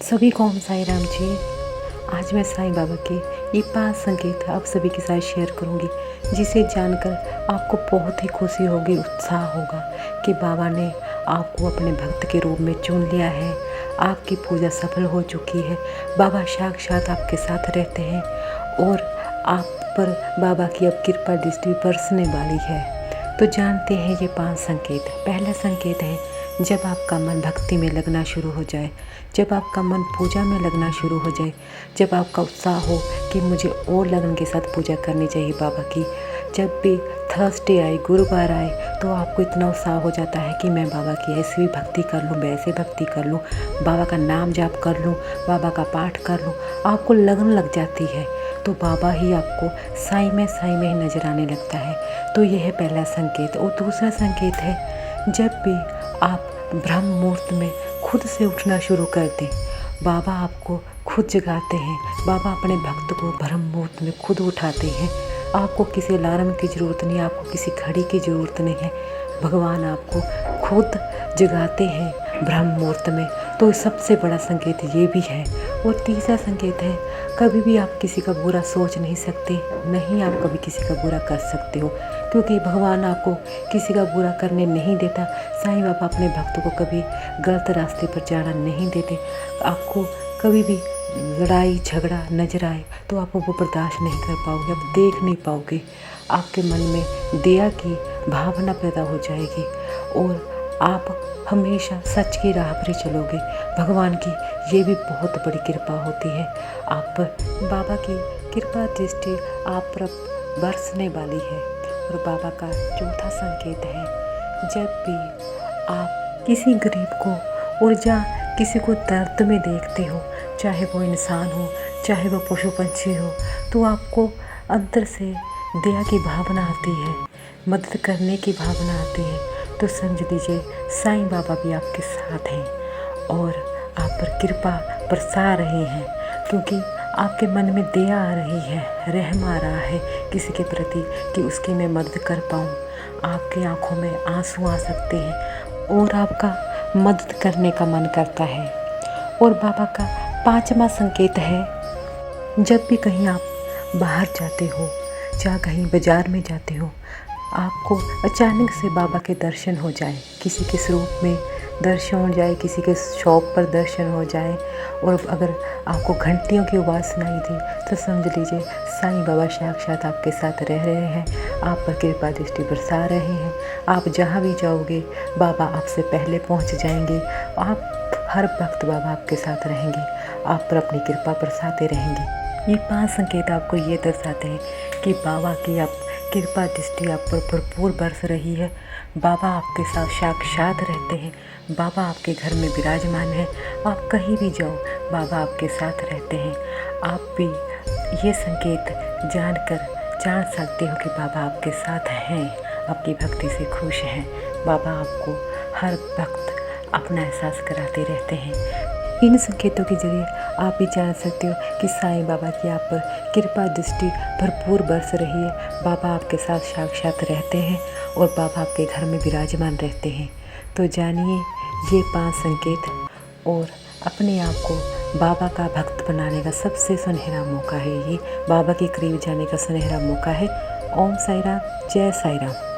सभी को ओम साई राम जी। आज मैं साईं बाबा के ये 5 संकेत आप सभी के साथ शेयर करूंगी, जिसे जानकर आपको बहुत ही खुशी होगी, उत्साह होगा कि बाबा ने आपको अपने भक्त के रूप में चुन लिया है। आपकी पूजा सफल हो चुकी है। बाबा साक्षात आपके साथ रहते हैं और आप पर बाबा की अब कृपा दृष्टि बरसने वाली है। तो जानते हैं ये 5 संकेत। पहला संकेत है, जब आपका मन भक्ति में लगना शुरू हो जाए, जब आपका मन पूजा में लगना शुरू हो जाए, जब आपका उत्साह हो कि मुझे और लगन के साथ पूजा करनी चाहिए बाबा की। जब भी थर्सडे आए, गुरुवार आए, तो आपको इतना उत्साह हो जाता है कि मैं बाबा की ऐसी भी भक्ति कर लूँ, वैसे भक्ति कर लूँ, बाबा का नाम जाप कर लूँ, बाबा का पाठ कर लूँ। आपको लगन लग जाती है तो बाबा ही आपको साईं में ही नज़र आने लगता है। तो यह है पहला संकेत। और दूसरा संकेत है, जब भी आप ब्रह्म मुहूर्त में खुद से उठना शुरू कर दें, बाबा आपको खुद जगाते हैं। बाबा अपने भक्त को ब्रह्म मुहूर्त में खुद उठाते हैं। आपको किसी अलार्म की ज़रूरत नहीं, आपको किसी घड़ी की ज़रूरत नहीं है। भगवान आपको खुद जगाते हैं ब्रह्म मुहूर्त में। तो सबसे बड़ा संकेत ये भी है। और तीसरा संकेत है, कभी भी आप किसी का बुरा सोच नहीं सकते, नहीं आप कभी किसी का बुरा कर सकते हो, क्योंकि भगवान आपको किसी का बुरा करने नहीं देता। साईं बाबा अपने भक्तों को कभी गलत रास्ते पर जाना नहीं देते। आपको कभी भी लड़ाई झगड़ा नजर आए तो आप वो बर्दाश्त नहीं कर पाओगे, आप देख नहीं पाओगे। आपके मन में दया की भावना पैदा हो जाएगी और आप हमेशा सच की राह पर ही चलोगे। भगवान की ये भी बहुत बड़ी कृपा होती है आप पर। बाबा की कृपा दृष्टि आप पर बरसने वाली है। और बाबा का चौथा संकेत है, जब भी आप किसी गरीब को और या किसी को दर्द में देखते हो, चाहे वो इंसान हो चाहे वो पशु पंछी हो, तो आपको अंदर से दया की भावना आती है, मदद करने की भावना आती है। तो समझ लीजिए साईं बाबा भी आपके साथ हैं और आप पर कृपा बरसा रहे हैं, क्योंकि आपके मन में दया आ रही है, रहम आ रहा है किसी के प्रति कि उसकी मैं मदद कर पाऊँ। आपकी आंखों में आंसू आ सकते हैं और आपका मदद करने का मन करता है। और बाबा का 5वां संकेत है, जब भी कहीं आप बाहर जाते हो या कहीं बाज़ार में जाते हो, आपको अचानक से बाबा के दर्शन हो जाए, किसी के स्वरूप में दर्शन हो जाए, किसी के शॉप पर दर्शन हो जाए, और अगर आपको घंटियों की आवाज़ सुनाई दे तो समझ लीजिए साईं बाबा साक्षात आपके साथ रह रहे हैं, आप पर कृपा दृष्टि बरसा रहे हैं। आप जहाँ भी जाओगे बाबा आपसे पहले पहुँच जाएंगे। आप हर वक्त बाबा आपके साथ रहेंगे, आप पर अपनी कृपा बरसाते रहेंगे। ये 5 संकेत आपको ये दर्शाते हैं कि बाबा की आप कृपा दृष्टि आप पर भरपूर बरस रही है। बाबा आपके साथ साक्षात रहते हैं, बाबा आपके घर में विराजमान है। आप कहीं भी जाओ बाबा आपके साथ रहते हैं। आप भी ये संकेत जानकर जान सकते हो कि बाबा आपके साथ हैं, आपकी भक्ति से खुश हैं। बाबा आपको हर वक्त अपना एहसास कराते रहते हैं। इन संकेतों के जरिए आप भी जान सकते हो कि साईं बाबा की आप पर कृपा दृष्टि भरपूर बरस रही है। बाबा आपके साथ साक्षात रहते हैं और बाबा आपके घर में विराजमान रहते हैं। तो जानिए ये 5 संकेत और अपने आप को बाबा का भक्त बनाने का सबसे सुनहरा मौका है। ये बाबा के करीब जाने का सुनहरा मौका है। ओम साई राम, जय साई राम।